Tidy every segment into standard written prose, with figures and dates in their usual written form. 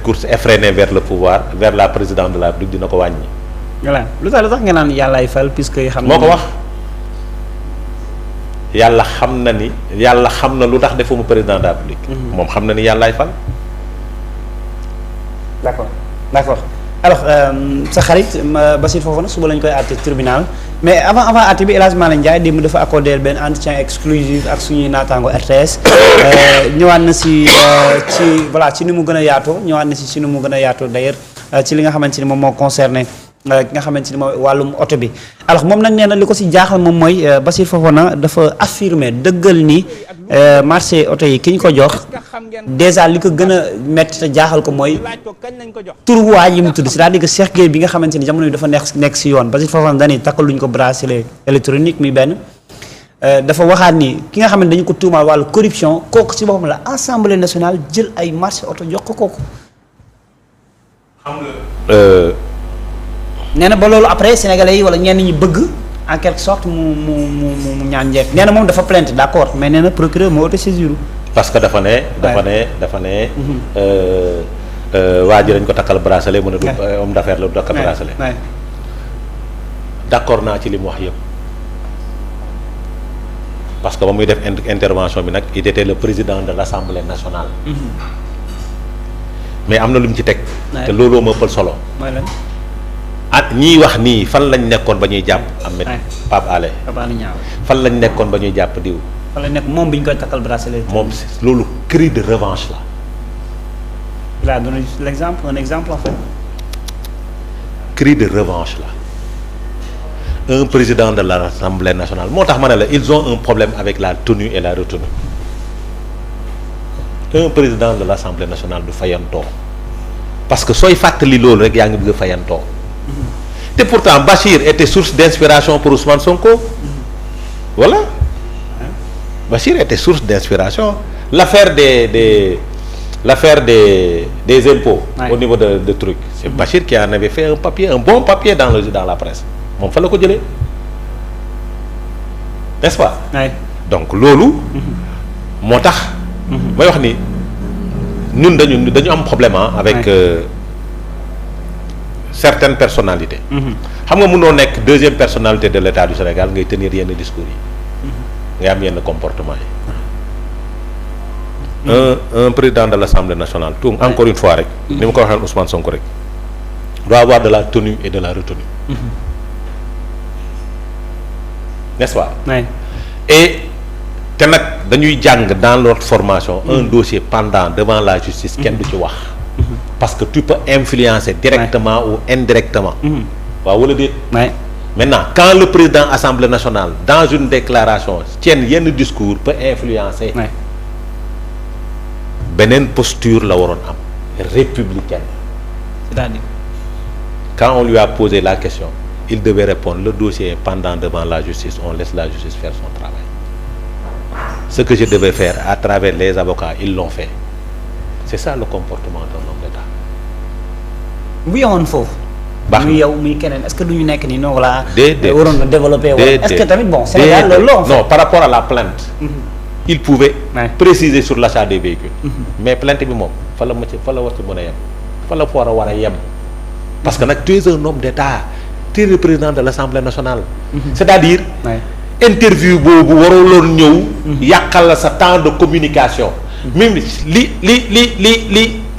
course effrénée vers le pouvoir vers la présidence de la République dina ko wàññi. voilà lu tax nga naan yàllaay fal puisque xam moo ko wax yàlla xam na ni yàlla xam na lu tax defuma président de la République. moom xam na ni yàllaay fal. d'accord alors sa xarit Bassirou Fofana suba lañ koy àtte tribunal mais avant àtte bi El Hadj Malick Ndiaye démb dafa accordé benn entretien exclusif ak suñuy naataango RTS ñëwaat na ci ni mu gën a yaatoo ci ni mu gën a yaatoo d'ailleurs ci li nga xamante ni moom moo concerné ki nga xamante ni mooy wàllum oto bi alors moom nag nee na li ko ci jaaxal moom mooy Bassirou Fofana dafa affirmer dëggal ni marché oto yi ki ñu ko jox déjà li ko gën a métti te jaaxal ko mooy tur waa yi mu tudd c'est-à-dire que Cheikh Gueye bi nga xamante ni jamono yi dafa nekk ci yoon Bassirou Fofana dañuy takkal luñ ko bracelet électronique muy benn dafa waxaat ni ki nga xam ne dañu ko tuumaal wàllu corruption kooku ci boppam la Assemblée nationale jël ay marché oto jox ko kooku. xam nga. nee na ba loolu après sénégalais yi wala ñenn ñi bëgg en quelque sorte mu ñaan njëkk nee na moom dafa plainte d'accord mais nee na procureur moo auto-saisir. parce que dafa ne. waa ji dañ ko takkal bracelet mu ne du homme d'affaires la du takkal bracelet. d'accord naa ci li mu wax yëpp parce que ba muy def intervention bi nag il était le président de l'Assemblée nationale. mais am na lu mu ci teg. te looloo ma ëppal solo. ñiy wax nii fan lañ nekkoon ba ñuy jàpp Ahmed Pape Alé fan lañ nekkoon ba ñuy jàpp diw fan lañ nekk moom bi ñu koy takkal bracelet moom loolu cri de revanche la. il a donné un exemple en fait. Cri de revanche là un président de l'Assemblée nationale moo tax ma ne la ils ont un problème avec la tenue et la retenue un président de l'Assemblée nationale du fayantoo parce que sooy fàttali loolu rek yaa ngi bëgg a fayantoo te pourtant Bachir était source d'inspiration pour Ousmane Sonko voilà Bachir était source d'inspiration l'affaire des impôts au niveau de trucs c'est Bachir qui en avait fait un bon papier dans la presse moom fa la ko jëlee n'est-ce pas donc loolu moo tax may wax ni ñun dañu am problème avec certaines personnalités xam nga mënoo nekk deuxième personnalité de l'État du Sénégal ngay tenir yenn discours yi ngay am yenn comportement yi un président de l'Assemblée nationale tout encore une fois rek ni ma ko waxee Ousmane Sonko rek doit avoir de la tenue et de la retenue n'est-ce pas et te nag dañuy jàng dans notre formation un dossier pendant devant la justice kenn du ci wax parce que tu peux influencer directement ou indirectement waaw wala déet maintenant quand le président Assemblée nationale dans une déclaration tienne yenn discours peut influencer beneen posture la waroon am républicaine c'est-à-dire quand on lui a posé la question il devait répondre le dossier est pendant devant la justice on laisse la justice faire son travail ce que je devais faire à travers les avocats ils l'ont fait c'est ça le comportement d'un homme d'État. bu yemoon foofu. baax muy yow muy keneen est-ce que du ñu nekk nii non voilà. déedéet waroon na développer wala est-ce que tamit bon Sénégal loolu la non par rapport à la plainte. il pouvait préciser sur l'achat des véhicules. mais plainte bi moom fa la war ci mën a yem fa la war a yem parce que nag tu es un homme d'État tu es le président de l'Assemblée nationale. c'est-à-dire. interview boobu waroon ñëw. yàqal la sa temps de communication. même li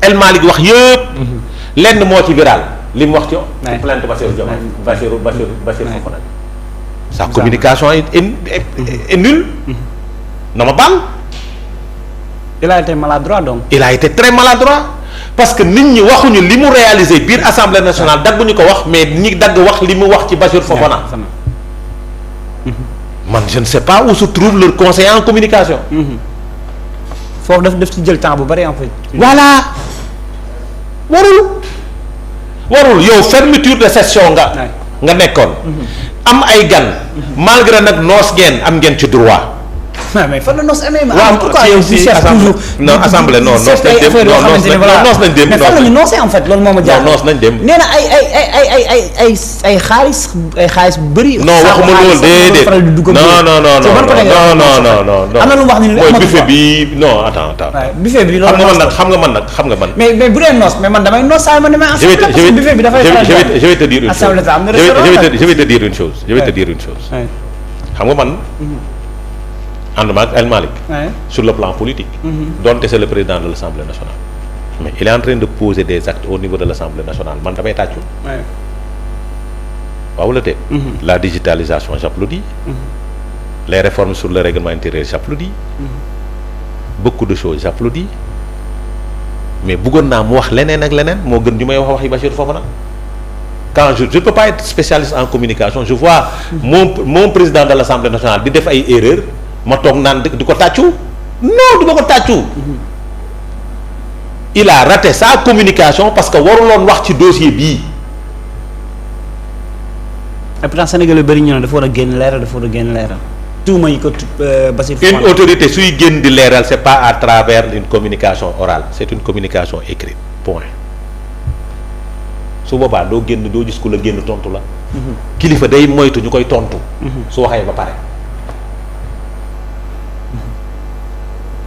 El Malick wax yëpp. lenn moo ci viral li mu wax ci plainte Bassirou Diomaye Bassirou Fofana. sa communication est nulle. na ma baal. il a été maladroit donc. il a été très maladroit parce que nit ñi waxuñu li mu réalisé biir Assemblée nationale dagguñu ko wax mais ñi dagg wax li mu wax ci Bassirou Fofana. man je ne sais pas où se trouve leur conseiller en communication. foofu daf ci jël temps bu bari en fait. voilà warul yow fermeture de session nga nekkoon. am ay gan. malgré nag noos ngeen am ngeen ci droit mais fan la noos amee. waaw pourquoi yow tu cherches toujours. non assemblée non noos nañ dem noos nañ dem mais fan la ñu noosee en fait loolu moo ma jaaxal. noos nañ dem. nee na ay xaalis bu bëri. non waxuma loolu déedéet non am na lu mu wax ni mooy buffet bi non attends. buffet bi loolu xam nga man. mais bu dee noos mais man damay noos saa ma demee assemblée parce que buffet bi dafay je vais te dire une chose assemblée am na restaurant je vais te dire une chose xam nga man ànduma ak El Malick sur le plan politique donte c'est le président de l'Assemblée nationale mais il est en train de poser des actes au niveau de l'Assemblée nationale man damay tàccu waaw la tey la digitalisation j'applaudis les réformes sur le règlement intérieur j'applaudis beaucoup de choses j'applaudis mais bëggoon naa mu wax leneen ak leneen moo gën ñu may wax waxi Bachir Fofana quand je ne peux pas être spécialiste en communication je vois mon président de l'Assemblée nationale di def ay erreurs ma toog naan di ko tàccu non du ma ko tàccu il a raté sa communication parce que waruloon wax ci dossier bii. et pourtant Sénégal yu bëri ñu ne dafa war a génn leeral tuuma yi ko Bassirou une autorité suy génn di leeral c'est pas à travers une communication orale c'est une communication écrite point su boobaa doo génn doo gis ku la génn tontu la. kilifa day moytu ñu koy tontu. su waxee ba pare.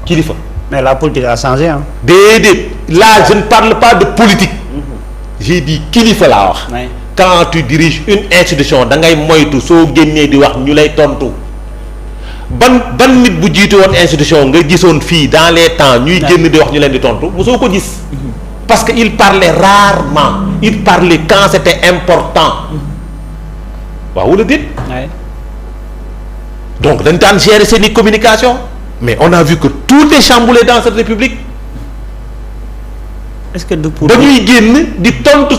kilifa. mais la politique a changé hein. déedéet là je ne parle pas de politique. j'ai dit kilifa laa wax. quand tu diriges une institution da ngay moytu soo génnee di wax ñu lay tontu ban nit bu jiite woon institution nga gisoon fii dans les temps ñuy génn di wax ñu leen di tontu mosoo ko gis. parce que il parlait rarement il parlait quand c'était important. waaw wala déet. donc dañ daan gérer seeni communication mais on a vu que tout est chamboulé dans cette république. est-ce que du pour dañuy génn di tontu.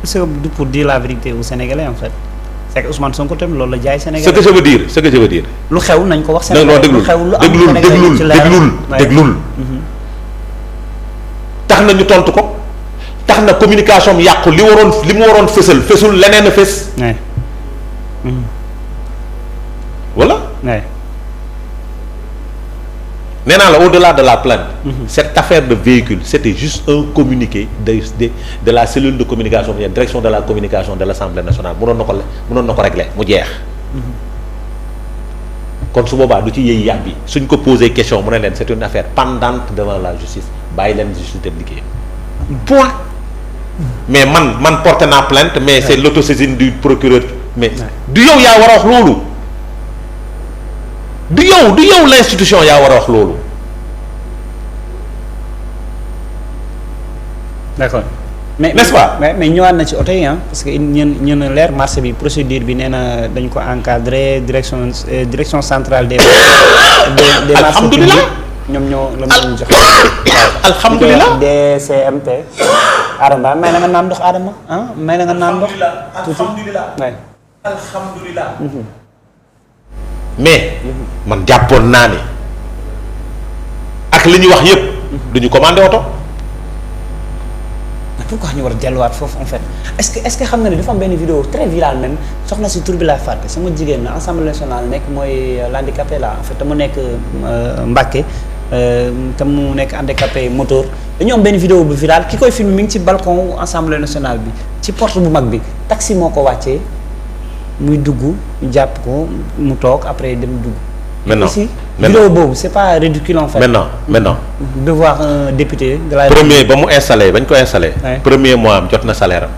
est-ce que du pour dire la vérité aux Sénégalais en fait c'est que Ousmane Sonko tamit loolu la jaay Sénégalais. ce que je veux dire. lu xew nañ ko wax. Sénégalais lu xew lu am déglul tax na ñu tontu ko tax na communication am yàqu li mu waroon fësul leneen a fës. voilà. nee naa la au-delà de la plainte. cette affaire de véhicule c'était juste un communiqué de la cellule de communication de la direction de la communication de l'Assemblée nationale mënoon na ko régler mu jeex. kon su boobaa du ci yëy yàbbi suñ ko posé question mu ne leen c'est une affaire pendante devant la justice bàyyi leen justice de liggéey point. mais man porté naa plainte mais c'est l'autosaisine du procureur mais du yow yaa war a wax loolu. du yow l'institution yaa war a wax loolu. d'accord n'est-ce pas. mais ñëwaat na ci oto yi parce que ñu ne leer marché bi procédure bi nee na dañu ko encadrer direction centrale des marchés publics ñoom ñoo la ñu jox. alhamdulilah DCMP. Adama may na nga naan ndox Adama may na nga naan ndox. alhamdulilah. mais man jàppoon naa ne ak li ñu wax yépp duñu commandé oto. pourquoi ñu war a delluwaat foofu en fait est-ce que xam nga ne dafa am benn vidéo très virale même soxna si tur bi laa fàtte sama jigéen la Assemblée nationale nekk mooy l'handicapé là en fait te mu nekk Mbacké te mu nekk handicapé moteur dañu am benn vidéo bu virale ki koy filmer mi ngi ci balcon Assemblée nationale bi ci porte bu mag bi taxi moo ko wàccee muy dugg jàpp ko mu toog après dem dugg. maintenant aussi vidéo boobu c'est pas ridicule en fait. maintenant. de voir un député de la. premier ba mu installé bañ ko installé. premier mois am jot na salaire am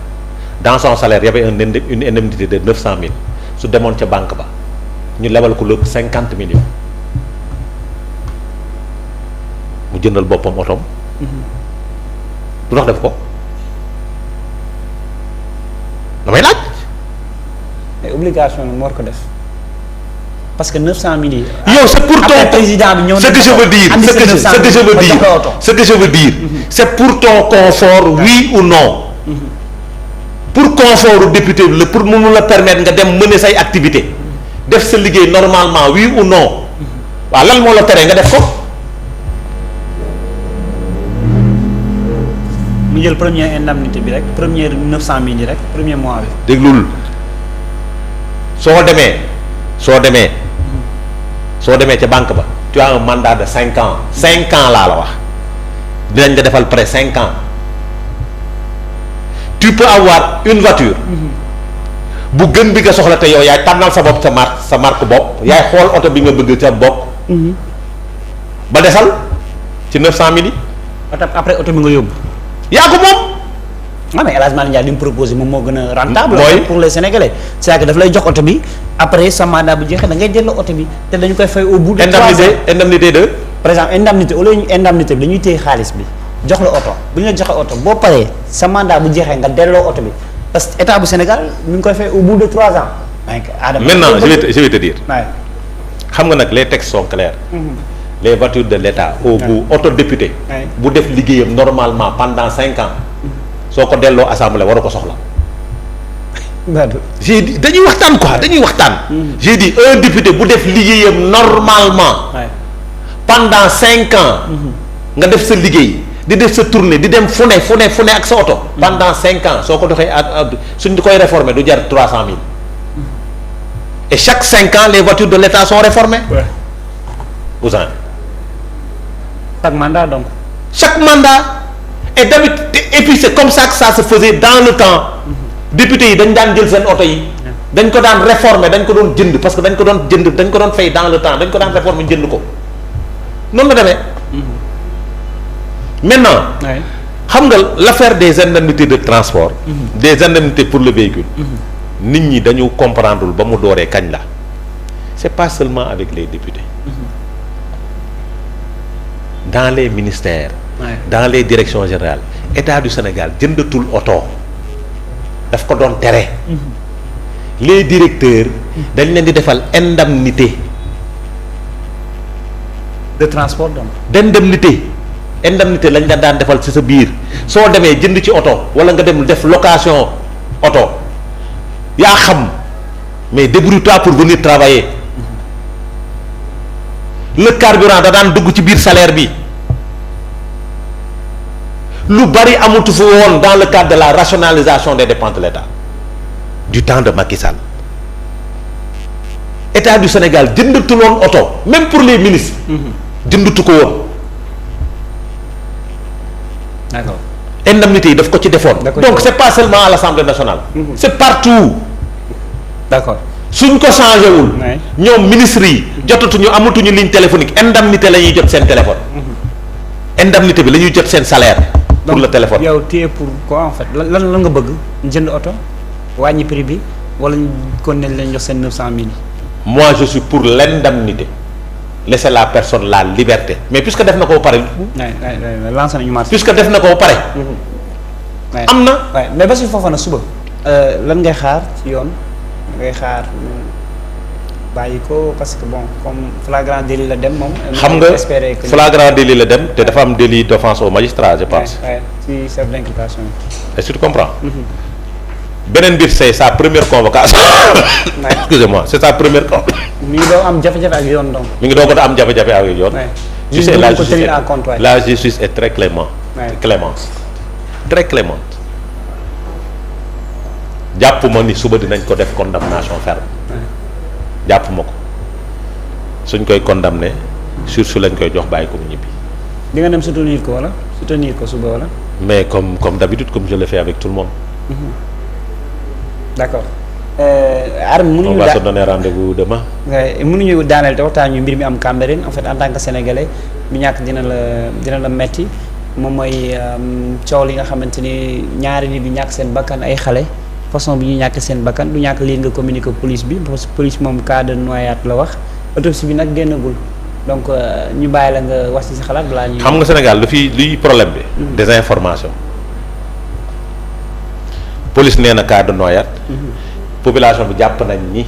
dans son salaire y avait une indemnité de 900 000 su demoon ca banque ba ñu lebal ko lépp 50 millions mu jëndal boppam otoom. du tax def ko damay laaj. mais obligation bi moo war ko def parce que 900 000 yi. yow c'est pour ton président bi ñëw na ce que je veux dire c'est pour ton confort oui ou non. pour confort député bi la pour mënu la permettre nga dem mener say activité def sa liggéey normalement oui ou non waaw lan moo la teree nga def ko. mu jël première indemnité bi rek première 900 000 yi rek premier mois bi. déglul soo demee soo demee ca banque ba tu as un mandat de 5 ans 5 ans laa la wax dinañ la defal prêt 5 ans tu peux avoir une voiture bu gën bi nga soxla te yow yaay tànnal sa bopp sa marque bopp yaay xool oto bi nga bëgg sa bopp ba desal ci 900 000 yi après oto bi nga yóbbu yaa ko moom. mais El Hadj Malick Ndiaye li mu proposé moom moo gën a rentable. mooy pour les Sénégalais. c'est-à-dire que daf lay jox oto bi après sa mandat bu jeexee da ngay jël oto bi te dañu koy fay au bout de 3 ans indemnité de. par exemple indemnité au lieu ñu indemnité bi dañuy téye xaalis bi jox la oto bu ñu la joxee oto boo paree sa mandat bu jeexee nga delloo oto bi parce que état bu Sénégal mi ngi koy fay au bout de 3 ans. maintenant je vais te dire. xam nga nag les textes sont clairs. Les voitures de l'État au bout auto député bu def liggéeyam normalement pendant 5 ans soo ko delloo assemblée war a ko soxla. j'ai dit dañuy waxtaan quoi dañuy waxtaan. j'ai dit un député bu def liggéeyam normalement pendant 5 ans nga def sa liggéey di def sa tournée di dem fu ne ak sa oto pendant 5 ans soo ko doxee ak suñ di koy réformer du jar 300 000 et chaque 5 ans les voitures de l'État sont réformées. Ousin. Chaque mandat donc. Chaque mandat et d'habitude et puis c'est comme ça que ça se faisait dans le temps. Député yi dañ daan jël seen oto yi. dañ ko daan réformer dañ ko doon jënd parce que dañ ko doon fay dans le temps dañ ko daan réformer jënd ko noonu la demee. maintenant. xam nga l'affaire des indemnités de transport. des indemnités pour le véhicule. nit ñi dañu comprendre ba mu dooree kañ la. c'est pas seulement avec les députés. Dans les ministères. Dans les directions générales État du Sénégal jëndatul oto daf ko doon tere. Les directeurs dañ leen di defal indemnité. de transport donc. indemnité lañ la daan defal ci sa biir soo demee jënd ci oto wala nga dem def location oto yaa xam mais débrouille-toi pour venir travailler. Le carburant da daan dugg ci biir salaire bi lu bari amatu fa woon dans le cadre de la rationalisation des dépenses de l'État du temps de Macky Sall. État du Sénégal jëndatu woon oto même pour les ministres. jëndatu ko woon. d'accord. indemnité yi daf ko ci defoon. donc c'est pas seulement à l'Assemblée nationale. c'est partout. d'accord. suñ ko changé wul. ñoom ministres yi. jotatuñu amatuñu ligne téléphonique indemnité la ñuy jot seen téléphone. indemnité bi la ñuy jot seen salaire. pour le téléphone. yow tu es pour quoi en fait lan nga bëgg jënd oto wàññi prix bi wala ñu kon nañ leen jox seen 900 000. moi je suis pour l'indemnité laisser la personne la liberté mais puisque def na ko ba pare. lancé nañu marché. puisque def na ko ba pare. am na. mais ba si foofa na suba. lan ngay xaar ci yoon ngay xaar bàyyi ko parce que bon comme flagrant délit la dem moom. xam nga flagrant délit la dem te dafa am délit d'offense au magistrat je pense. ci chef d'inculpation. est-ce que tu comprends. beneen mbir c'est sa première convocation. excusez-moi c'est sa première. mi ngi doon am jafe-jafe ak yoon donc. mi ngi doon am jafe-jafe ak yoon. tu sais la justice est très clémente. très clémente. jàpp ma ni suba dinañ ko def condamnation ferme. jàpp ma ko suñ koy condamné sursis lañ koy jox bàyyi ko mu ñibbi. di nga dem soutenir ko suba wala. mais comme d'habitude comme je le fais avec tout le monde. d'accord. Arme mënuñu. on va se donner rendez-vous demain. mënuñu daaneel te waxtaan ñu mbir mi am Cambérène en fait en tant que sénégalais mi ñàkk dina la metti moom mooy coow li nga xamante ni ñaari nit di ñàkk seen bakkan ay xale. façon bi ñuy ñàkk seen bakkan du ñàkk lii nga communiquer police bi parce que police moom cas de noyade la wax autopsie bi nag génnagul donc ñu bàyyi la nga wax ci sa xalaat balaa ñuy. xam nga Sénégal luy problème bi. désinformation. police nee na cas de noyade. population bi jàpp nañ ni